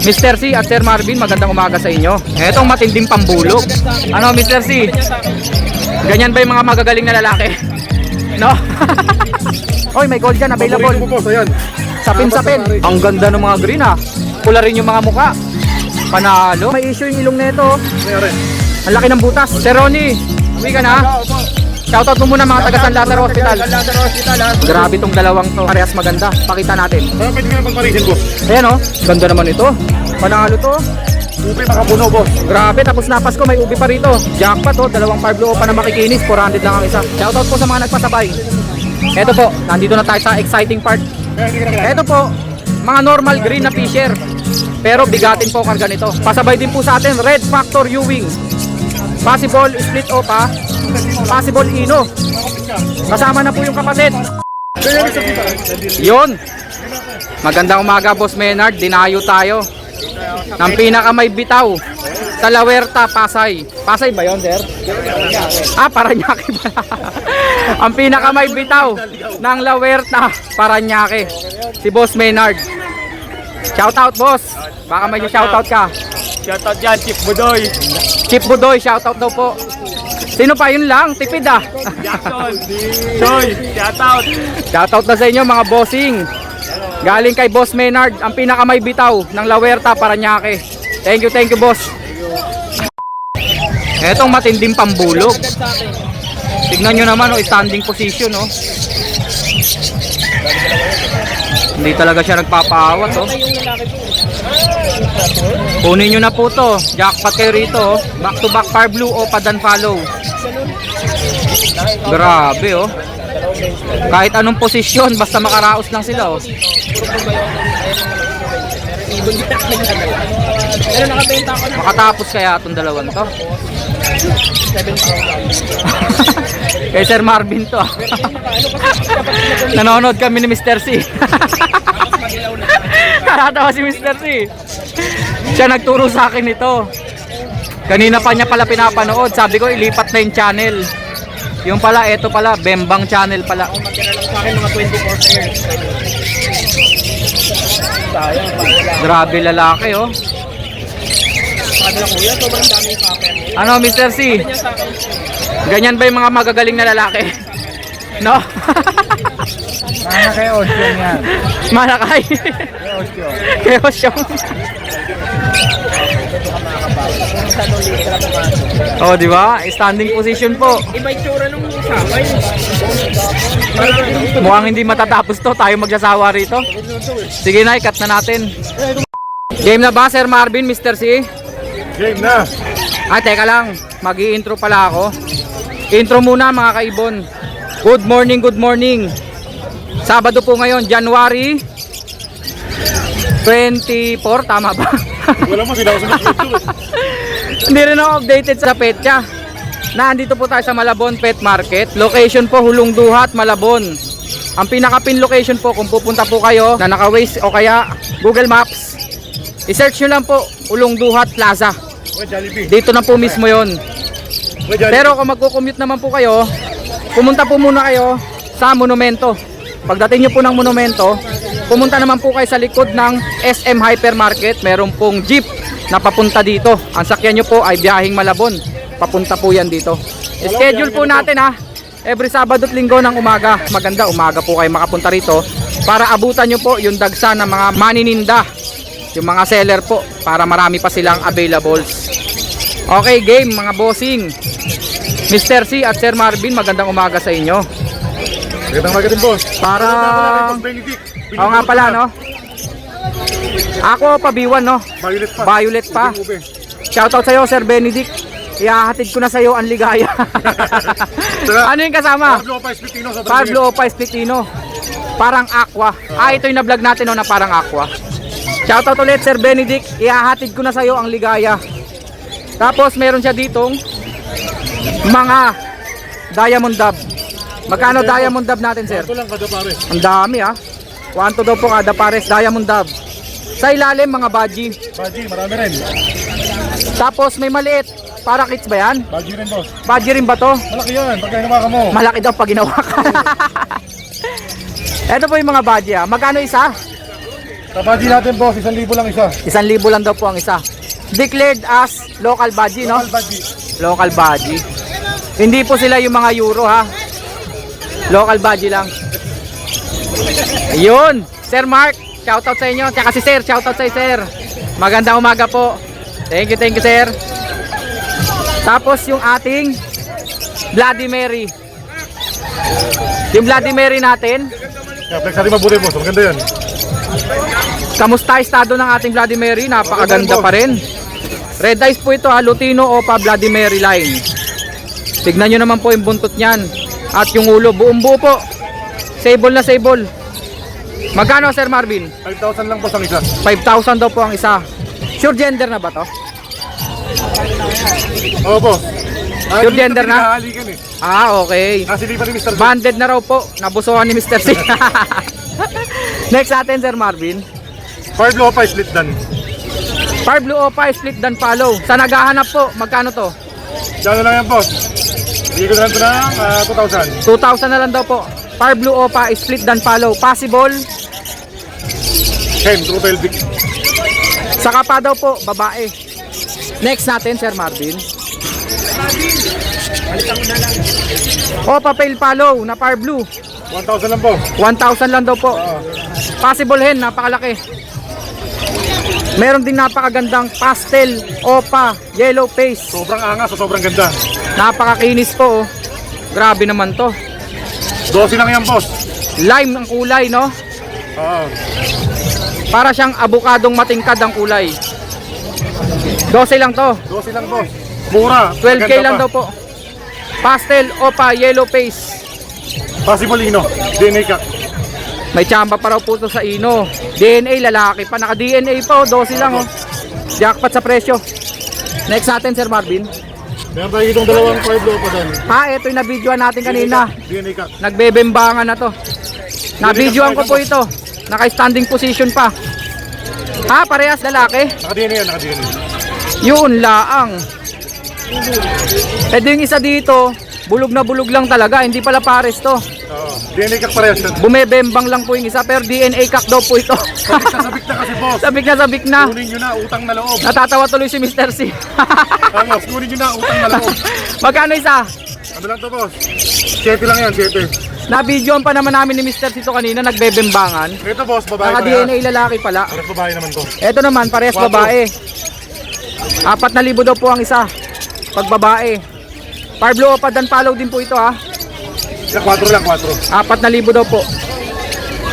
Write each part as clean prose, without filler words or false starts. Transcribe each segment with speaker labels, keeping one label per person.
Speaker 1: Mr. C at Sir Marvin, magandang umaga sa inyo. Etong matinding pambulog. Ano Mr. C? Ganyan ba yung mga magagaling na lalaki? No? Oy, may gold dyan available. Sapin-sapin. Ang ganda ng mga green ha. Pula rin yung mga muka. Panalo. May issue yung ilong nito. Ang laki ng butas. Sir Ronnie, uwi ka na. Shoutout mo muna mga taga San Lazaro Hospital. Grabe tong dalawang to. Parehas maganda. Pakita natin.
Speaker 2: Pwede ka na pagparisin, boss.
Speaker 1: Ayan oh. Ganda naman ito. Panalo to.
Speaker 2: Ubi makapuno, boss.
Speaker 1: Grabe, tapos napas ko may ubi pa rito. Jackpot oh, dalawang Pablo pa na makikinis, 400 lang ang isa. Shoutout po sa mga nagpasabay. Ito po, nandito na tayo sa exciting part. Ito po, mga normal green na fisher. Pero bigatin po karga nito. Pasabay din po sa atin, Red Factor Ewing. Possible split opa, possible ino. Kasama na po yung kapatid. Yun. Magandang umaga, Boss Menard. Dinayo tayo ng pinakamay bitaw sa La Huerta, Pasay. Pasay ba yun, sir? Ah, Paranaque ba? Ang pinakamay bitaw ng La Huerta, Paranaque. Si Boss Menard. Shoutout, boss. Baka may shoutout ka.
Speaker 2: Shoutout dyan, Chief Budoy.
Speaker 1: Chip Budoy, shoutout daw po. Sino pa? Yun lang, tipid ah.
Speaker 2: Jackson. Choy, shoutout.
Speaker 1: Shoutout na sa inyo mga bossing. Galing kay Boss Menard, ang pinakamay bitaw ng La Huerta, Paranaque. Thank you boss. Etong matinding pambulog. Tignan nyo naman, oh, standing position. Oh. Hindi talaga siya nagpapaawat. Oh. Kunin nyo na po to. Jackpot kayo rito. Oh. Back to back par blue o padan follow. Grabe oh. Kahit anong posisyon, basta makaraos lang sila oh. Makatapos kaya itong dalawang to. Kay Sir Marvin to. Nanonood kami ni Mr. C. Nakatawa si Mr. C. Siya nagturo sa akin ito. Kanina pa niya pala pinapanood. Sabi ko ilipat na yung channel. Yung pala, eto pala, Bembang channel pala. Grabe lalaki oh. Ano Mr. C? Ganyan ba yung mga magagaling na lalaki? No?
Speaker 2: Manakay Ocean yan.
Speaker 1: Manakay. Kay Ocean. Oh, di ba? Standing position po.
Speaker 2: Iba yung tsura nung samay.
Speaker 1: Mukhang hindi matatapos to. Tayo magsasawa rito. Sige na, ikat na natin. Game na ba, Sir Marvin, Mr. C?
Speaker 2: Game na.
Speaker 1: Ay, teka lang. Mag-i-intro pala ako. Intro muna mga kaibon. Good morning, good morning. Sabado po ngayon, January 24, tama ba?
Speaker 2: Wala mo, sila ako sumusito.
Speaker 1: Hindi rin ako updated sa petya. Nandito po tayo sa Malabon Pet Market. Location po, Hulong Duhat, Malabon. Ang pinaka-pin location po, kung pupunta po kayo na naka-Waze o kaya Google Maps, i-search nyo lang po, Hulong Duhat Plaza. Dito na po mismo yon. Pero kung magko-commute naman po kayo, pumunta po muna kayo sa Monumento. Pagdating nyo po ng Monumento, pumunta naman po kayo sa likod ng SM Hypermarket. Meron pong jeep na papunta dito. Ang sakyan nyo po ay biyaheng Malabon. Papunta po yan dito. Schedule po natin ha. Every Sabado at Linggo ng umaga. Maganda umaga po kayo makapunta rito para abutan nyo po yung dagsa ng mga manininda. Yung mga seller po para marami pa silang availables. Okay game mga bossing. Mr. C at Sir Marvin, magandang umaga sa inyo.
Speaker 2: Magandang umaga din, boss.
Speaker 1: Para ako nga pala no. Ako pa B1 no.
Speaker 2: Violet pa.
Speaker 1: Violet pa. Shoutout sa'yo Sir Benedict. Ihahatid ko na sa'yo ang ligaya. Ano yung kasama?
Speaker 2: Pablo Opais Pitino.
Speaker 1: Pablo Opais Pitino. Parang aqua. Ito yung na-vlog natin no, na parang aqua. Shoutout ulit Sir Benedict. Ihahatid ko na sa'yo ang ligaya. Tapos meron siya ditong mga diamond dab. Magkano diamond dab natin, sir?
Speaker 2: Ito lang kada pare.
Speaker 1: Ang dami ah. 1 to daw po kada pares diamond dab. Sa ilalim mga baji.
Speaker 2: Baji, marami rin.
Speaker 1: Tapos may maliit. Para kits ba yan?
Speaker 2: Baji rin, boss.
Speaker 1: Baji rin ba to?
Speaker 2: Malaki yan, pagka hinawakan mo.
Speaker 1: Malaki daw pag ginawa ka. Ito po yung mga baji ah. Magkano isa?
Speaker 2: Kabadji natin boss, 1,000 lang isa.
Speaker 1: 1,000 lang daw po ang isa. Declared as local badge, no?
Speaker 2: Local badji.
Speaker 1: Local badge. Hindi po sila yung mga euro, ha? Local badge lang. Ayun, Sir Mark, shoutout sa inyo. Tsaka si Sir, shoutout sa Sir. Magandang umaga po. Thank you, Sir. Tapos yung ating Bloody Mary. Yung Bloody Mary natin,
Speaker 2: Kaya flex natin mabuti boss, maganda yan.
Speaker 1: kamusta estado ng ating Bloody Mary? Napakaganda pa rin. Red eyes po ito, ha? Lutino Opa Bloody Mary line. Tignan nyo naman po yung buntot niyan. At yung ulo, buong buo po. Sable na sable. Magkano, Sir Marvin?
Speaker 2: 5,000 lang boss ang isa.
Speaker 1: 5,000 daw po ang isa. Sure gender na ba to?
Speaker 2: Oo boss.
Speaker 1: Pure gender na?
Speaker 2: Halikan eh.
Speaker 1: Ah, okay.
Speaker 2: Kasi di pa ni Mr.
Speaker 1: Banded na raw po. Nabusuhan ni Mr. C. Next natin, Sir Marvin.
Speaker 2: Fire Blue Opa, split dan.
Speaker 1: Fire Blue Opa, split dan follow. Sa naghahanap po, magkano to?
Speaker 2: Diyan lang yan boss. Bigay ko na lang ito ng 2,000.
Speaker 1: 2,000 na lang daw po. Fire Blue Opa, split dan follow. Possible.
Speaker 2: Hen, true pelvic.
Speaker 1: Saka pa daw po, babae. Next natin, Sir Marvin. Opa Pale Follow na Fire Blue.
Speaker 2: 1,000 lang po.
Speaker 1: 1,000 lang daw po. Possible hen, napakalaki. Meron din napakagandang pastel, opa, yellow face.
Speaker 2: Sobrang angas, sobrang ganda.
Speaker 1: Napakakinis po, oh. Grabe naman to.
Speaker 2: 12 lang yan boss.
Speaker 1: Lime ang kulay, no?
Speaker 2: Oo.
Speaker 1: Para siyang abukadong matingkad ang kulay. 12 lang to.
Speaker 2: 12 lang boss. Mura.
Speaker 1: 12K
Speaker 2: Maganda
Speaker 1: lang
Speaker 2: pa.
Speaker 1: daw po. Pastel, opa, yellow face.
Speaker 2: Possible ino. DNA ka.
Speaker 1: May tsamba pa raw po to sa ino. DNA, lalaki pa. Naka-DNA pa, oh. 12 lang, oh. Jackpot sa presyo. Next natin, Sir Marvin.
Speaker 2: Meron tayo itong dalawang Fire Blue Opa dyan.
Speaker 1: Ha, ito yung na-videoan natin kanina.
Speaker 2: DNA ka.
Speaker 1: Nagbebembangan na to. Na-videoan ko po ito. Naka-standing position pa. Ha, parehas lalaki.
Speaker 2: Naka-DNA yan, naka-DNA.
Speaker 1: Yun laang. Pwede yung isa dito, bulog na bulog lang talaga. Hindi pala pares to.
Speaker 2: Oo. DNA ka parehas yan.
Speaker 1: Bumebembang lang po yung isa, pero DNA cock daw po ito.
Speaker 2: Sabik na kasi boss.
Speaker 1: Sabik na.
Speaker 2: Kunin nyo na, utang na loob.
Speaker 1: Natatawa tuloy si Mr. C.
Speaker 2: Vamos, kunin nyo na, utang na loob.
Speaker 1: Magkano isa?
Speaker 2: Ano lang to boss? 7 lang yan, 7.
Speaker 1: Na-videoan pa naman namin ni Mr. C to kanina, nagbebembangan.
Speaker 2: Ito boss, babae
Speaker 1: Naka-DNA lalaki pala.
Speaker 2: Parehas babae naman to.
Speaker 1: Ito naman, parehas
Speaker 2: Wapo.
Speaker 1: babae. 4,000 daw po ang isa. Pag babae. Fire Blue Opa dan follow din po ito, ha.
Speaker 2: 4 lang, 4.
Speaker 1: 4,000 daw po.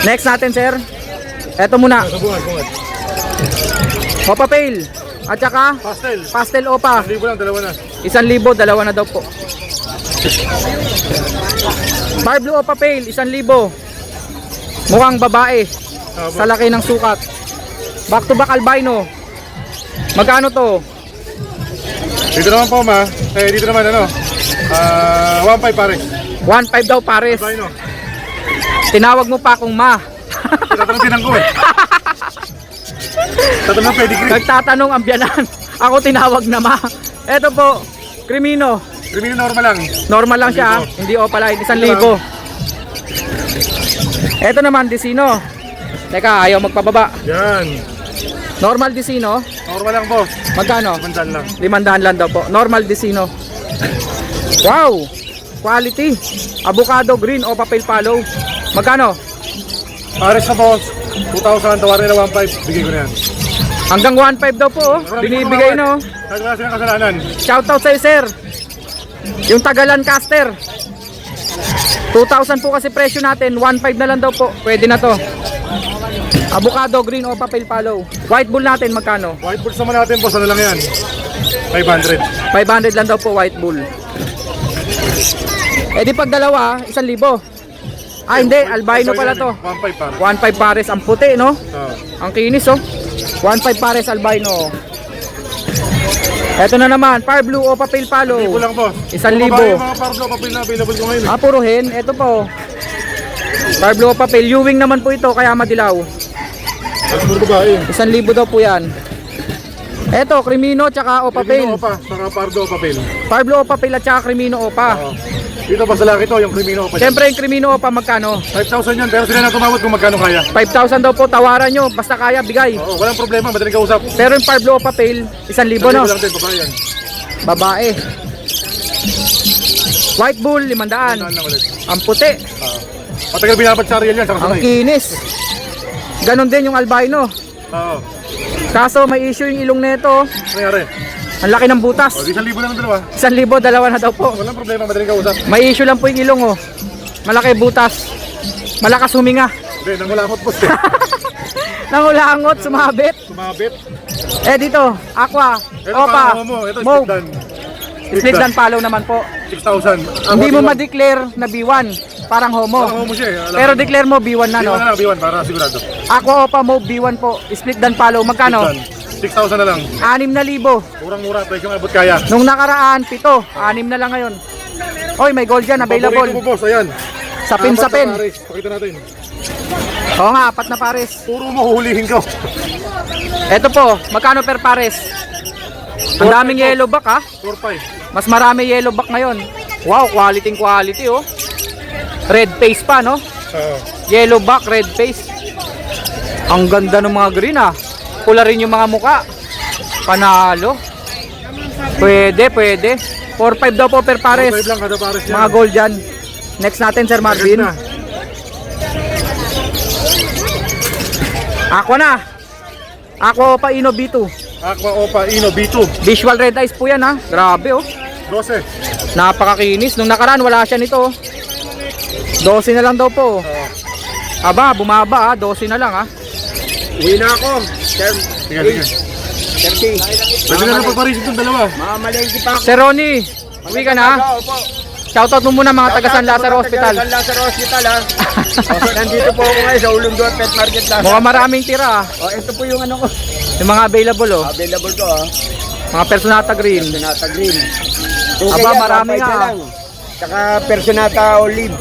Speaker 1: Next natin, sir. Ito muna.
Speaker 2: Bungat.
Speaker 1: Opa Pale. At saka
Speaker 2: Pastel.
Speaker 1: Pastel Opa.
Speaker 2: 1,000 lang, dalawa na.
Speaker 1: 1,000, dalawa na daw po. Fire Blue Opa Pale, 1,000. Mukhang babae. Sa laki ng sukat. Back to back albino. Magkano to?
Speaker 2: Dito naman po ma. Dito naman ano. 1,500 pare.
Speaker 1: 1,500 daw pares.
Speaker 2: Albino.
Speaker 1: Tinawag mo pa akong ma.
Speaker 2: Tatanong tinang ko eh. Tatanong pedigree.
Speaker 1: Nagtatanong ang biyanan. Ako tinawag na ma. Ito po, Crimino.
Speaker 2: Crimino normal lang.
Speaker 1: Normal lang siya, ah. Hindi opaline, 1,000. Ito naman, Disino. Teka, ayaw magpababa.
Speaker 2: Yan.
Speaker 1: Normal Disino.
Speaker 2: Normal lang boss.
Speaker 1: Magkano?
Speaker 2: 500 lang.
Speaker 1: 500 lang daw po. Normal Disino. Wow! Quality. Avocado green o papel follow. Magkano?
Speaker 2: Pares na boss. 2,000, tawarin na 1,500. Bigay ko na yan.
Speaker 1: Hanggang 1,500 daw po, oh. Binibigay, no?
Speaker 2: Kahit wala silang kasalanan.
Speaker 1: Shoutout sa'yo, sir. Yung Tagalan Caster. 2,000 po kasi presyo natin. 1,500 na lang daw po. Pwede na to. Avocado green o papel follow. White bull natin magkano?
Speaker 2: White birds naman natin boss. Ano lang yan? 500.
Speaker 1: 500 lang daw po white bull. Eh di pag dalawa, 1,000. Ah hindi, albino pala to.
Speaker 2: 1,500 pare.
Speaker 1: 1,500 pares ang puti, no?
Speaker 2: Oo.
Speaker 1: Ang kinis, oh. 1,500 pares albino. Eto na naman, fire blue o papel follow.
Speaker 2: 1,000 lang boss.
Speaker 1: 1,000.
Speaker 2: Kung babae, mga parlo papel na available ko ngayon eh.
Speaker 1: Ah, puro hen. Ito po. Fire blue o papel. Ewing naman po ito, kaya madilaw.
Speaker 2: Mas puro babae.
Speaker 1: 1,000 daw po yan. Eto, Crimino tsaka o papel.
Speaker 2: Crimino opa, saka pardo papel.
Speaker 1: Fire blue o papel at tsaka Crimino opa.
Speaker 2: Oo. Dito pa sa laki to, yung Crimino Opa.
Speaker 1: Siyempre yung Crimino Opa magkano?
Speaker 2: 5,000 yan, pero sila na tumawad kung magkano kaya.
Speaker 1: 5,000 daw po, tawaran nyo. Basta kaya, bigay.
Speaker 2: Oo, walang problema, madaling kausap.
Speaker 1: Pero yung Parblo Opa Pale, 1,000 no?
Speaker 2: Lang din, babae yan.
Speaker 1: Babae. White Bull, 500.
Speaker 2: Saan lang ulit.
Speaker 1: Ang puti.
Speaker 2: Matagal binabat sa Ariel yan, sa
Speaker 1: Ang
Speaker 2: kasanay.
Speaker 1: kinis. Ganon din yung albino.
Speaker 2: Oo.
Speaker 1: Kaso may issue yung ilong nito.
Speaker 2: Nangyari.
Speaker 1: Ang laki ng butas.
Speaker 2: O, di 1,000 lang ang dalawa.
Speaker 1: 1,000, dalawa na daw po.
Speaker 2: Walang problema, madaling kausap.
Speaker 1: May issue lang po yung ilong oh. Malaki butas. Malakas huminga.
Speaker 2: Hindi, nangulangot po.
Speaker 1: Nangulangot, sumabit.
Speaker 2: Sumabit.
Speaker 1: Eh dito, Aqua,
Speaker 2: Ito
Speaker 1: Opa,
Speaker 2: pa, mo. Ito,
Speaker 1: Mauve.
Speaker 2: split dan.
Speaker 1: Split dan follow naman po.
Speaker 2: 6,000.
Speaker 1: Hindi mo ma-declare na B1. Parang homo.
Speaker 2: Parang homo siya eh. Alam
Speaker 1: Pero
Speaker 2: mo.
Speaker 1: declare mo B1 na no.
Speaker 2: B1 na lang, B1 para sigurado.
Speaker 1: Aqua, Opa, Mauve, B1 po. Split dan follow. Magkano?
Speaker 2: 6,000 na lang.
Speaker 1: 6,000.
Speaker 2: Murang-mura, presyo yung abot kaya.
Speaker 1: Nung nakaraan, 7. 6 na lang ngayon. Oy, may gold dyan,
Speaker 2: Paborito mo
Speaker 1: available.
Speaker 2: boss, ayan.
Speaker 1: Sapin,
Speaker 2: Apat na
Speaker 1: sapin.
Speaker 2: pares. Pakita natin.
Speaker 1: Oo nga, 4 na pares.
Speaker 2: Puro mo huhulihin ko.
Speaker 1: Ito po, magkano per pares? Ang daming yellow back ha.
Speaker 2: 4,500.
Speaker 1: Mas marami yellow back ngayon. Wow, quality oh. Red face pa no?
Speaker 2: Oo.
Speaker 1: Yellow back, red face. Ang ganda ng mga green ah. Pula rin yung mga muka. Panalo. Pwede. 4,500 daw po per pares.
Speaker 2: 4,500 lang kada pares yan.
Speaker 1: Mga gold dyan. Next natin Sir Marvin.
Speaker 2: Na.
Speaker 1: Aqua na. Aqua pa Ino B2.
Speaker 2: Aqua Opa Ino B2.
Speaker 1: Visual red eyes po yan ha. Grabe oh.
Speaker 2: 12.
Speaker 1: Napakakinis. Nung nakaraan wala siya nito. 12 na lang daw po. Aba, bumaba 12 na lang ha.
Speaker 3: Uwi na ako. Sir,
Speaker 2: Sige.
Speaker 3: 30.
Speaker 2: Pwede na lang pagparisin itong dalawa.
Speaker 3: Mamalengke pa ako.
Speaker 1: Sir Ronnie, uwi ka na ha.
Speaker 3: Opo.
Speaker 1: Shoutout mo muna mga taga San Lazaro Hospital.
Speaker 3: San Lazaro Hospital ha. Nandito po ako ngayon sa Ulundot Pet Market lang.
Speaker 1: Mukhang maraming tira.
Speaker 3: Ito po yung ano ko.
Speaker 1: Yung mga available oh.
Speaker 3: Available to ha.
Speaker 1: Mga Personata Green.
Speaker 3: Personata Green.
Speaker 1: Aba, marami
Speaker 3: 1.5
Speaker 1: nga.
Speaker 3: na lang. Tsaka Personata Olive.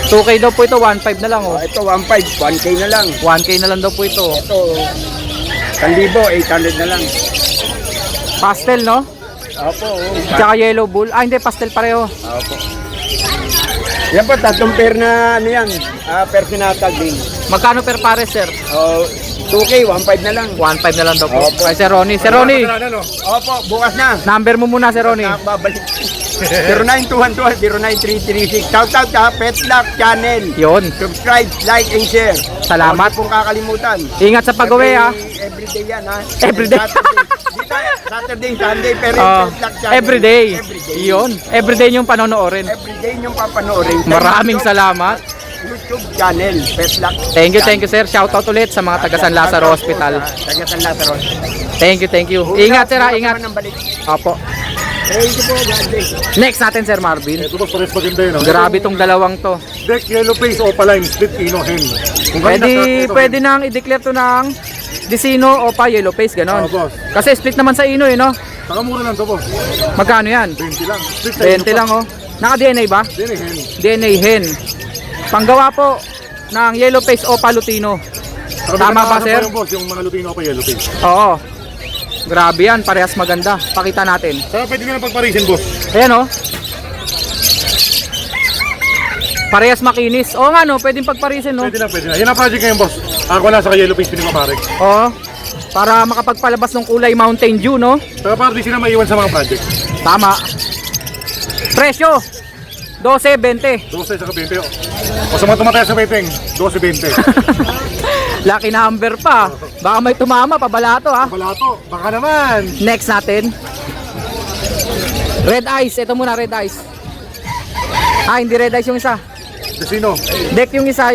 Speaker 1: 2K daw po ito, 1.5 na lang oh.
Speaker 3: Ito 1.5, 1K na lang.
Speaker 1: 1K na lang daw po ito.
Speaker 3: Ito 1,000, 800 na lang.
Speaker 1: Pastel no?
Speaker 3: Opo.
Speaker 1: Tsaka yellow bull. Ah hindi, pastel pareho.
Speaker 3: Opo. Yan po, 3 pair na ano yan. Personata Green.
Speaker 1: Magkano per pares sir?
Speaker 3: 2K, 1.5 na lang.
Speaker 1: 1.5 na lang daw po.
Speaker 3: Opo.
Speaker 1: Ay Sir Ronnie. Sir Ronnie,
Speaker 2: Ano?
Speaker 3: Opo, bukas na.
Speaker 1: number mo muna Sir Ronnie.
Speaker 3: Babalik. 0921-09336. Shoutout sa Pet Lock Channel.
Speaker 1: Yun.
Speaker 3: Subscribe, like, and share.
Speaker 1: Salamat.
Speaker 3: Huwag pong kakalimutan.
Speaker 1: Ingat sa pag-uwi ha.
Speaker 3: Everyday yan ha.
Speaker 1: Everyday.
Speaker 3: Saturday, Sunday, pero
Speaker 1: Oh,
Speaker 3: Pet Lock Channel.
Speaker 1: everyday.
Speaker 3: Everyday.
Speaker 1: Yun. Everyday yung panonoodin.
Speaker 3: Everyday yung papanoorin.
Speaker 1: Maraming salamat.
Speaker 3: YouTube channel, Pet Lock.
Speaker 1: Thank you sir. Shoutout ulit sa mga taga San Lazaro Hospital.
Speaker 3: Taga San Lazaro.
Speaker 1: Thank you. Ingat sir ha, ingat.
Speaker 3: Ng balik.
Speaker 1: Opo.
Speaker 3: Thank you po, God bless.
Speaker 1: Next natin Sir Marvin.
Speaker 2: Ito boss, pares maganda yun.
Speaker 1: Grabe tong dalawang to.
Speaker 2: Deck Yellow Face Opaline Split Ino Hen. Kung
Speaker 1: Pwede nang i-declare to ng Dicino o pa yellow face ganon.
Speaker 2: boss.
Speaker 1: Kasi split naman sa Ino eh no.
Speaker 2: Saka mura lang to boss.
Speaker 1: Magkano yan?
Speaker 2: 20 lang. Split sa
Speaker 1: 20 lang oh. Naka-DNA ba?
Speaker 2: Dini Hen.
Speaker 1: DNA hen. Panggawa po ng yellow face o palutino. Tama ba, sir?
Speaker 2: Yung boss, yung mga Lutino pa Yellow Face.
Speaker 1: Oo. Grabe yan, parehas maganda. Pakita natin.
Speaker 2: Saka pwede nga lang pagparisin boss.
Speaker 1: Ayan oh. Parehas makinis. Oo nga no, pwedeng pagparisin no.
Speaker 2: Pwede na. Yan ang project ngayon boss. Ako na sa Yellow Face pinipapare.
Speaker 1: Oo. Para makapagpalabas ng kulay Mountain Dew no.
Speaker 2: Saka para di sila maiwan sa mga project.
Speaker 1: Tama. Presyo 12.20.
Speaker 2: 12 saka 20. O sa mga tumataya sa beteng, 12-20.
Speaker 1: Lucky number pa. Baka may tumama, pabalato ha.
Speaker 2: Balato, baka naman.
Speaker 1: Next natin. Red Eyes. Ito muna, Red Eyes. Ah, hindi Red Eyes yung isa.
Speaker 2: Casino,
Speaker 1: Deck yung isa.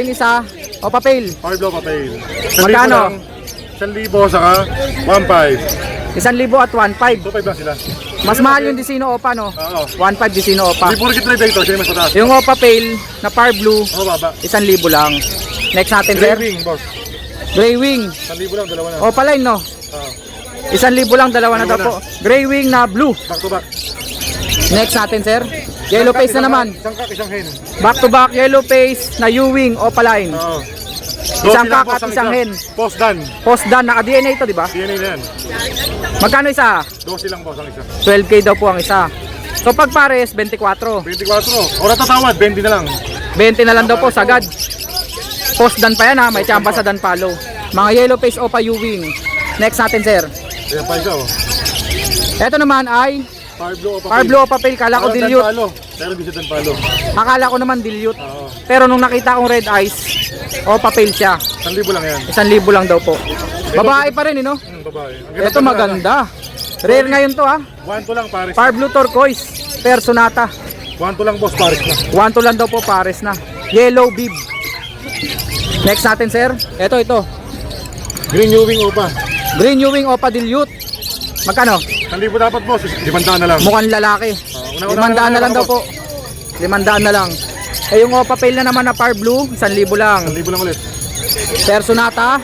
Speaker 1: O papel.
Speaker 2: Parblo Papel.
Speaker 1: Magkano?
Speaker 2: 1,000 saka 1,500.
Speaker 1: 1,000 at 1,500.
Speaker 2: 2,500 lang sila.
Speaker 1: Mas mahal yung Dicino Opa no?
Speaker 2: Oo.
Speaker 1: 1,500 Dicino Opa.
Speaker 2: Hindi puro kitrade dito, siya yung mas mataas.
Speaker 1: Yung Opa Pale na Par Blue,
Speaker 2: Oo, baba.
Speaker 1: 1,000 lang. Next natin sir.
Speaker 2: Graving, boss.
Speaker 1: Grey Wing.
Speaker 2: 1,000 lang, dalawa na.
Speaker 1: Opa Line no?
Speaker 2: Oo.
Speaker 1: 1,000 lang, dalawa na daw po. Grey Wing na blue.
Speaker 2: Back to back.
Speaker 1: Next natin sir. Yellow face na naman.
Speaker 2: Isang kak, isang hen.
Speaker 1: Back to back yellow face na U-Wing Opa Line.
Speaker 2: Oo.
Speaker 1: Isang
Speaker 2: 12 lang,
Speaker 1: kak
Speaker 2: boss,
Speaker 1: at
Speaker 2: ang
Speaker 1: isang
Speaker 2: isa.
Speaker 1: hen.
Speaker 2: Post done.
Speaker 1: Post done, naka-DNA ito, di ba?
Speaker 2: DNA na yan.
Speaker 1: Magkano isa?
Speaker 2: 12 lang, boss, ang isa.
Speaker 1: 12K daw po ang isa. So pag pares, 24.
Speaker 2: 24. O natatawad, 20 na lang.
Speaker 1: 20 na lang daw po, sagad. Post dan pa yan ha, may tsamba sa dan palo. Mga yellow face Opa Ewing. Next natin sir.
Speaker 2: Ayan pa isa, oh.
Speaker 1: Ito naman ay
Speaker 2: Fire Blue Opa
Speaker 1: Fire Blue Opa Pale, kala ko dilute.
Speaker 2: Pero di siya Danpalo.
Speaker 1: Akala ko naman dilute.
Speaker 2: Oo.
Speaker 1: Pero nung nakita kong red eyes, Opa Pale siya.
Speaker 2: 1,000 lang yan.
Speaker 1: 1,000 lang daw po. Babae pa rin, no?
Speaker 2: Babae.
Speaker 1: Ito maganda. Rare ngayon to ha.
Speaker 2: 1-2 lang, pares.
Speaker 1: Fire Blue Turquoise, Personata.
Speaker 2: 1-2 lang, boss, pares na.
Speaker 1: 1 to lang daw po, pares na. Yellow bib. Next natin sir. Ito.
Speaker 2: Green Ewing Opa.
Speaker 1: Green Ewing Opa Dilute. Magkano?
Speaker 2: 1,000 dapat, boss. 500 na lang.
Speaker 1: Mukhang lalaki.
Speaker 2: Una-una
Speaker 1: 500 na lang daw po. 500 na lang. Eh yung Opa Pale na naman na Fire Blue, 1,000 lang.
Speaker 2: 1,000 lang ulit.
Speaker 1: Personata.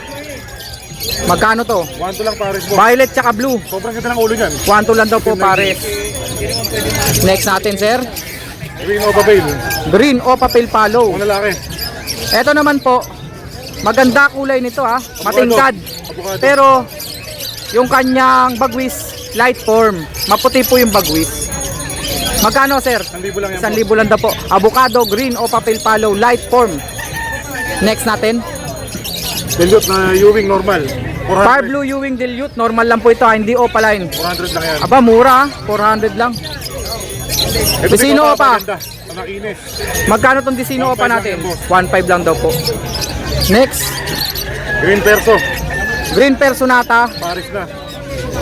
Speaker 1: Magkano to?
Speaker 2: 1-2 lang, pares, boss.
Speaker 1: Violet tsaka blue.
Speaker 2: Sobrang ganda ng ulo niyan.
Speaker 1: 1 to lang daw po, pares. Next natin sir.
Speaker 2: Green Opa Pale.
Speaker 1: Green Opa Pale Palo.
Speaker 2: Ang lalaki.
Speaker 1: Ito naman po, maganda kulay nito ha, matingkad.
Speaker 2: Avocado.
Speaker 1: Pero yung kanyang bagwis, light form. Maputi po yung bagwis. Magkano sir?
Speaker 2: 1,000 lang yan,
Speaker 1: 1,000 lang daw po. Avocado, green o papel palo, light form. Next natin,
Speaker 2: Dilute na Ewing normal. 400.
Speaker 1: Fire Blue Ewing Dilute. Normal lang po ito ha, hindi Opa line.
Speaker 2: 400 lang yan.
Speaker 1: Aba, mura ha, 400 lang.
Speaker 2: Ito
Speaker 1: Disino Opa.
Speaker 2: Maganda. Panakinis.
Speaker 1: Magkano tong Disino Opa
Speaker 2: 1,500 lang
Speaker 1: natin?
Speaker 2: yan, boss.
Speaker 1: 1,500 lang daw po. Next,
Speaker 2: Green Perso.
Speaker 1: Green Personata.
Speaker 2: Pares na.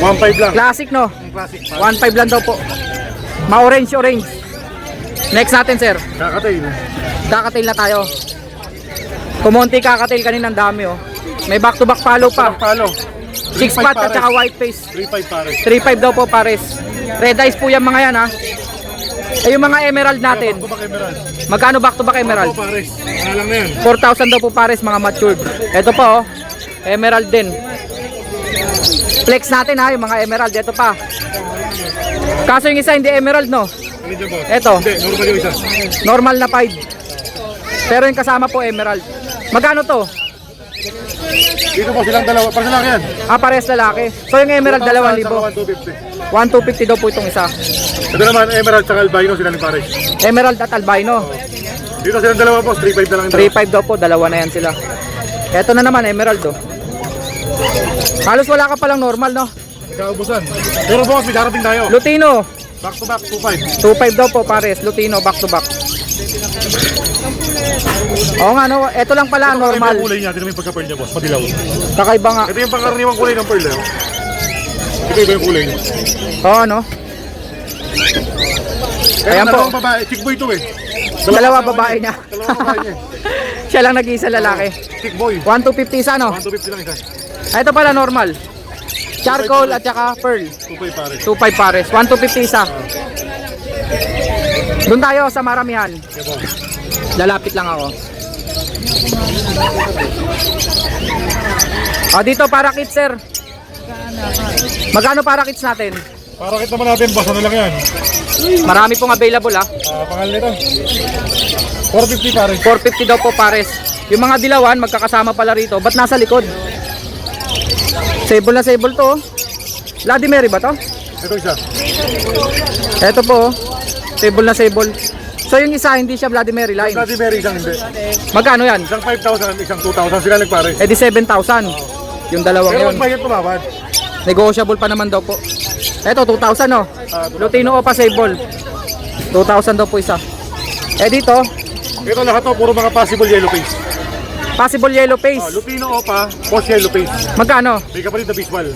Speaker 2: 1,500 lang.
Speaker 1: Classic no?
Speaker 2: Ang classic.
Speaker 1: 1,500 lang daw po. Ma-orange. Next natin sir.
Speaker 2: Kakatail.
Speaker 1: Kakatail na tayo. Kumonti kakatail kanina, ang dami oh. May back to back follow pa.
Speaker 2: Palo.
Speaker 1: 6 spot at saka white face.
Speaker 2: 3,500 pares.
Speaker 1: 3.5 daw po pares. Red eyes po yung mga yan ha. Eh yung mga emerald natin.
Speaker 2: Back emerald.
Speaker 1: Magkano back to back emerald?
Speaker 2: Ito pares. Ano lang na yan.
Speaker 1: 4,000 daw po pares, mga matured. Ito po oh. Emerald din. Flex natin ha, yung mga emerald. Ito pa. Kaso yung isa hindi emerald no.
Speaker 2: Ano dyan, boss?
Speaker 1: Ito.
Speaker 2: Hindi, normal yung isa.
Speaker 1: Normal na 5. Pero yung kasama po emerald. Magkano to?
Speaker 2: Dito po silang dalawa. Pares lang yan.
Speaker 1: Ah, pares lalaki. So yung emerald 2,000.
Speaker 2: 1,250.
Speaker 1: 1,250 daw po itong isa.
Speaker 2: Ito naman, emerald sa albino sila ni pares.
Speaker 1: Emerald at albino.
Speaker 2: Dito silang dalawa, boss. 3,500 na lang.
Speaker 1: 3.5 daw po, dalawa na yan sila. Ito na naman, emerald oh. Halos wala ka palang normal no.
Speaker 2: Kaubusan. Pero boss, may darating tayo.
Speaker 1: Lutino,
Speaker 2: Back to back, 2,500.
Speaker 1: 2.5 daw po pares. Lutino, back to back. Oo nga no, ito lang pala normal.
Speaker 2: Ito yung kulay niya. Ito yung pagka-pearl niya, boss. Madilaw.
Speaker 1: Kakaiba nga.
Speaker 2: Ito yung pangkaraniwang kulay ng pearl. Ito yung kulay niya.
Speaker 1: Oo no. Ayan po.
Speaker 2: Dalawang babae. Chick boy ito eh.
Speaker 1: Dalawa babae niya.
Speaker 2: Dalawang babae niya.
Speaker 1: Siya lang nag-iisa lalaki.
Speaker 2: Chick boy.
Speaker 1: 1,250 isa no.
Speaker 2: 1,250 lang isa.
Speaker 1: Ito pala normal. Charcoal at saka pearl.
Speaker 2: 2,500 pares.
Speaker 1: 2.5 pares. 1,250 isa. Doon tayo sa maramihan.
Speaker 2: Okay, boss.
Speaker 1: Lalapit lang ako. Dito para kits sir. Magkano para kits natin?
Speaker 2: Para kita naman natin, boss. Ano lang yan?
Speaker 1: Marami pong available
Speaker 2: Pangalan nito. 450 pares.
Speaker 1: 450 daw po pares. Yung mga dilawan magkakasama pala rito. Ba't nasa likod? Sable na sable to. Vladimir ba to?
Speaker 2: Ito isa.
Speaker 1: Ito po. Sable na sable. So yung isa hindi siya Vladimir line.
Speaker 2: Bloody Mary, isang hindi.
Speaker 1: Magkano yan?
Speaker 2: Isang 5,000, isang 2,000. Sila nagpares.
Speaker 1: Eh di 7,000. Yung dalawang
Speaker 2: Pero
Speaker 1: yun.
Speaker 2: magbayad tumawad.
Speaker 1: Negotiable pa naman daw po. Ito 2,000 no. Lutino o pa sable. 2,000 daw po isa. Eh dito,
Speaker 2: Ito lahat to, puro mga possible yellow face.
Speaker 1: possible yellow face.
Speaker 2: Lupino Opa, post yellow face.
Speaker 1: Magkano?
Speaker 2: May kapalit na visual.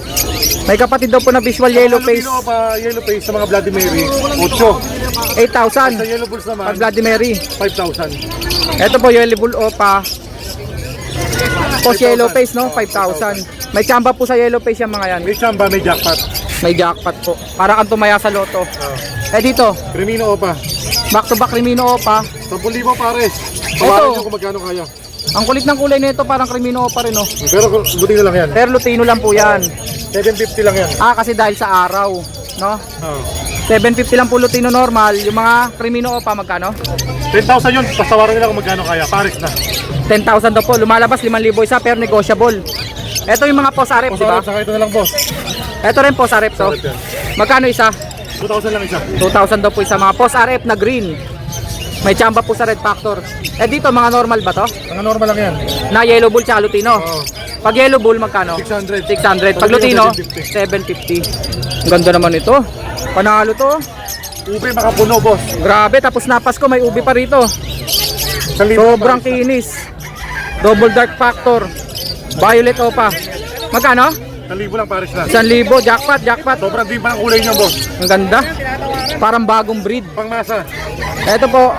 Speaker 1: May kapatid daw po na visual yellow face.
Speaker 2: Lupino Opa, yellow face sa mga Bloody Mary, 8.
Speaker 1: 8,000.
Speaker 2: Sa yellow bulls
Speaker 1: Pag
Speaker 2: naman,
Speaker 1: Vladimir.
Speaker 2: 5,000.
Speaker 1: Ito po yellow bull opa. Post yellow face no, 5,000. May tsamba po sa yellow face yung mga yan.
Speaker 2: May chamba, may jackpot.
Speaker 1: May jackpot po. Para kang tumaya sa loto. Eh dito,
Speaker 2: Crimino Opa,
Speaker 1: back to back Crimino opa.
Speaker 2: 10,000 pares.
Speaker 1: Ito.
Speaker 2: Tawarin nyo kung magkano kaya.
Speaker 1: Ang kulit ng kulay nito parang Crimino opa rin no.
Speaker 2: Pero buti na lang yan.
Speaker 1: Pero Lutino lang po yan.
Speaker 2: 750 lang yan.
Speaker 1: Kasi dahil sa araw, no?
Speaker 2: Oh.
Speaker 1: 750 lang po Lutino normal. Yung mga Crimino opa magkano?
Speaker 2: 10,000 yun, pasawaran nila kung magkano kaya. Pares na.
Speaker 1: 10,000 daw po. Lumalabas 5,000 isa pero negotiable. Ito yung mga posarep, di ba?
Speaker 2: Saka ito na lang, boss.
Speaker 1: Ito rin posarep to.
Speaker 2: Sarap yan.
Speaker 1: Magkano isa?
Speaker 2: 2,000 lang isa.
Speaker 1: 2,000 daw po isa. Mga post RF na green. May tsamba po sa Red Factor. Eh dito, mga normal ba to?
Speaker 2: Mga normal lang yan.
Speaker 1: Na yellow bull tsaka lutino.
Speaker 2: Oo.
Speaker 1: Pag yellow bull, magkano?
Speaker 2: 600.
Speaker 1: 600. Pag lutino, 750. Ang ganda naman ito. Panalo to.
Speaker 2: Ube makapuno, boss.
Speaker 1: Grabe, tapos napas ko, may ubi pa rito.
Speaker 2: 1,000
Speaker 1: Sobrang
Speaker 2: pa.
Speaker 1: kinis. Double dark factor. Violet opa. Magkano?
Speaker 2: 1,000 lang pares na.
Speaker 1: 1,000. Jackpot, jackpot.
Speaker 2: Sobrang din pa ang kulay niya, boss.
Speaker 1: Ang ganda. Parang bagong breed.
Speaker 2: Pangmasa.
Speaker 1: Ito po.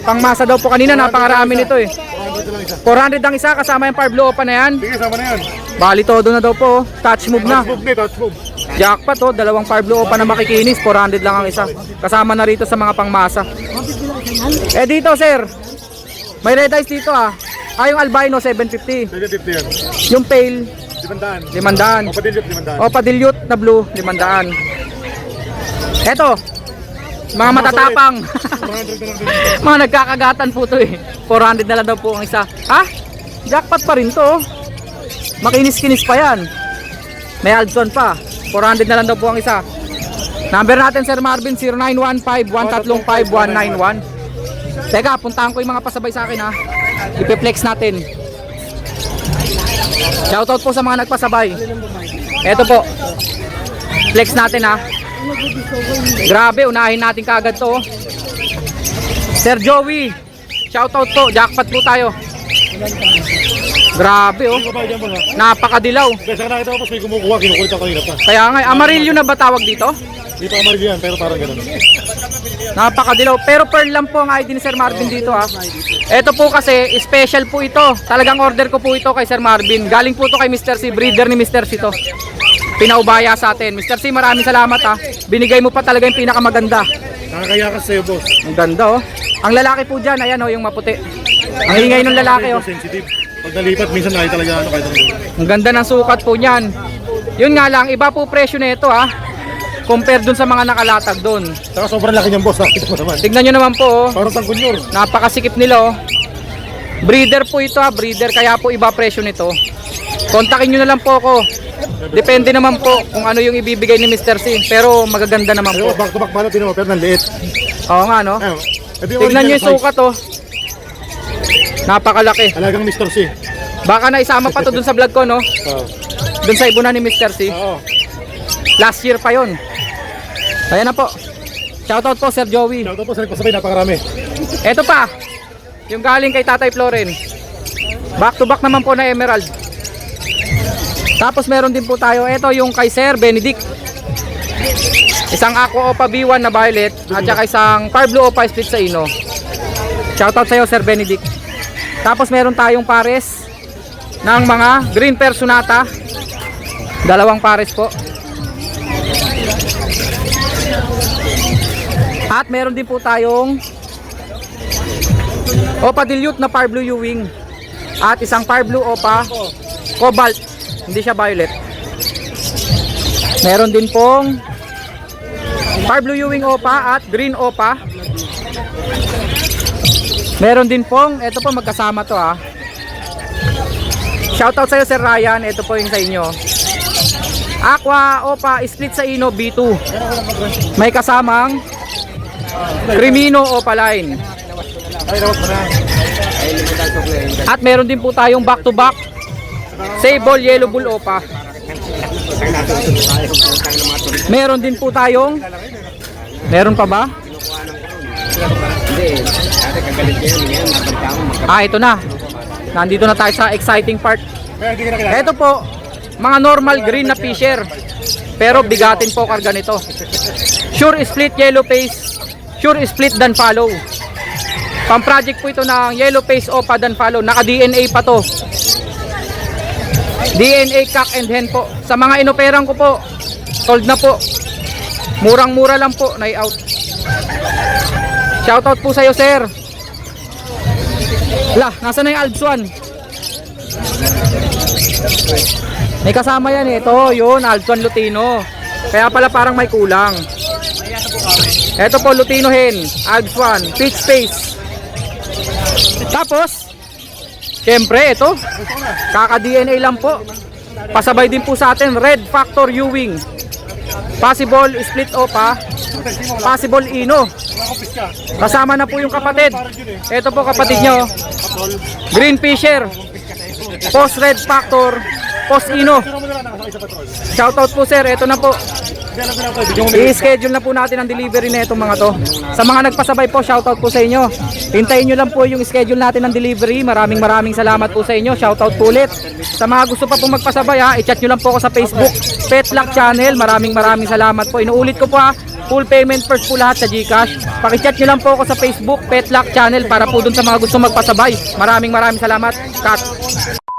Speaker 1: Pangmasa daw po kanina, napakarami nito eh.
Speaker 2: 400 lang isa.
Speaker 1: 400 ang isa, kasama yung Parblo opa na yan.
Speaker 2: Sige, sama na yan.
Speaker 1: Bali todo na daw po. Touch move na.
Speaker 2: Touch move ni, touch move.
Speaker 1: Jackpot oh, dalawang Parblo opa na makikinis. 400 lang ang isa. Kasama na rito sa mga pangmasa. Eh dito sir, may red eyes dito ah. Yung albino 750.
Speaker 2: 750 yan.
Speaker 1: Yung pale
Speaker 2: 500.
Speaker 1: 500.
Speaker 2: O padilyot, 500.
Speaker 1: O padilyot na blue 500. Eto, mga matatapang.
Speaker 2: 400 na lang din.
Speaker 1: Mga nagkakagatan po to eh. 400 na lang daw po ang isa. Ha? Jackpot pa rin to oh. Makinis-kinis pa yan. May Aldson pa. 400 na lang daw po ang isa. Number natin Sir Marvin 0915-135-191. Teka, puntahan ko yung mga pasabay sa akin ha. Ipiplex natin. Shoutout po sa mga nagpasabay. Eto po. Flex natin ha. Grabe, unahin natin kaagad to. Sir Joey, shoutout po, jackpot po tayo. Grabe oh,
Speaker 2: Babae dyan, boss, ha?
Speaker 1: napakadilaw.
Speaker 2: Besa ka nakita ko, boss, may kumukuha. Kinukulit ako kanina pa.
Speaker 1: Kaya nga, amarillo na ba tawag dito?
Speaker 2: Hindi pa kamaril yan, pero parang gano'n.
Speaker 1: Napakadilaw, pero pearl lang po ang ID ni Sir Marvin dito ha. Ito po kasi, special po ito. Talagang order ko po ito kay Sir Marvin. Galing po ito kay Mr. C, breeder ni Mr. C to. Pinaubaya sa atin. Mr. C, maraming salamat ha. Binigay mo pa talaga yung pinakamaganda.
Speaker 2: Nakakayakas sa'yo, boss.
Speaker 1: Ang ganda oh. Ang lalaki po dyan, ayan oh, yung maputi. Ang ingay ng lalaki oh.
Speaker 2: Sensitive. Pag nalipat, minsan nakita talaga ano, kahit ano.
Speaker 1: Ang ganda ng sukat po niyan. Yun nga lang, iba po presyo nito ha. Compare dun sa mga nakalatag dun.
Speaker 2: Saka sobrang laki niyang, boss. Nakita mo naman.
Speaker 1: Tignan nyo naman po oh.
Speaker 2: Parang tangkunyor.
Speaker 1: Napakasikip nila oh. Breeder po ito ha, breeder, kaya po iba presyo nito. Kontakin nyo na lang po ako. Depende naman po kung ano yung ibibigay ni Mr. C. Pero magaganda naman
Speaker 2: Pero
Speaker 1: po.
Speaker 2: back to back pala, tinan mo, pero nanliit.
Speaker 1: Oo nga no.
Speaker 2: Ayun. Ito
Speaker 1: Tignan nyo yung
Speaker 2: original size.
Speaker 1: sukat oh. Napakalaki.
Speaker 2: Talagang Mr. C.
Speaker 1: Baka naisama pa to dun sa vlog ko no.
Speaker 2: Oo.
Speaker 1: Dun sa ibunan ni Mr. C.
Speaker 2: Oo.
Speaker 1: Last year pa yon. Ayan na po. Shoutout po Sir Joey.
Speaker 2: Shoutout po sa nagpasabay, napakarami.
Speaker 1: Eto pa. Yung galing kay Tatay Floren. Back to back naman po na Emerald. Tapos meron din po tayo. Eto yung kay Sir Benedict. Isang Aqua Opa B1 na violet. At saka isang Parblo Opa split sa ino. Shoutout sa iyo Sir Benedict. Tapos meron tayong pares ng mga green personata. Dalawang pares po. At meron din po tayong Opa Dilute na Parblo Ewing. At isang Parblo Opa Cobalt. Hindi siya violet. Meron din pong Parblo Ewing Opa at Green Opa. Meron din pong, ito po magkasama to ha. Shoutout sa iyo Sir Ryan, ito po yung sa inyo. Aqua Opa split sa ino B2. May kasamang Crimino Opa line.
Speaker 2: Ay, nawag mo na.
Speaker 1: At meron din po tayong back to back Sable Yellow Bull Opa. Meron din po tayong, meron pa ba? Ito na. Nandito na tayo sa exciting part.
Speaker 2: Kaya hindi ka nakilala.
Speaker 1: Ito po, mga normal green na fisher. Pero bigatin po karga nito. Sure split yellow face. Sure split dan follow. Pang project po ito ng yellow face opa dan follow. Naka DNA pa to. DNA cock and hen po. Sa mga inoperang ko po, sold na po. Murang-mura lang po, na-out. Shoutout po sa iyo, sir. Lah, nasa na yung Alpsuan? May kasama yan eh. Ito, yun, Alpsuan Lutino. Kaya pala parang may kulang. Ito po, Lutino hen, Alpsuan, peach face. Tapos, syempre, ito, kaka-DNA lang po. Pasabay din po sa atin, Red Factor Ewing. Possible split opa Possible Ino. Kasama na po yung kapatid. Ito po kapatid nyo. Green Fisher. Post Red Factor. Post Ino. Shoutout po sir. Ito na po. I-schedule na po natin ang delivery na itong mga to. Sa mga nagpasabay po, shoutout po sa inyo. Hintayin nyo lang po yung schedule natin ng delivery. Maraming salamat po sa inyo. Shoutout po ulit. Sa mga gusto pa pong magpasabay ha, i-chat nyo lang po ako sa Facebook Pet Luck Channel. Maraming salamat po. Inuulit ko po ha, full payment first po lahat sa GCash. Paki-chat nyo lang po ako sa Facebook Pet Luck Channel para po dun sa mga gusto magpasabay. Maraming salamat. Cut.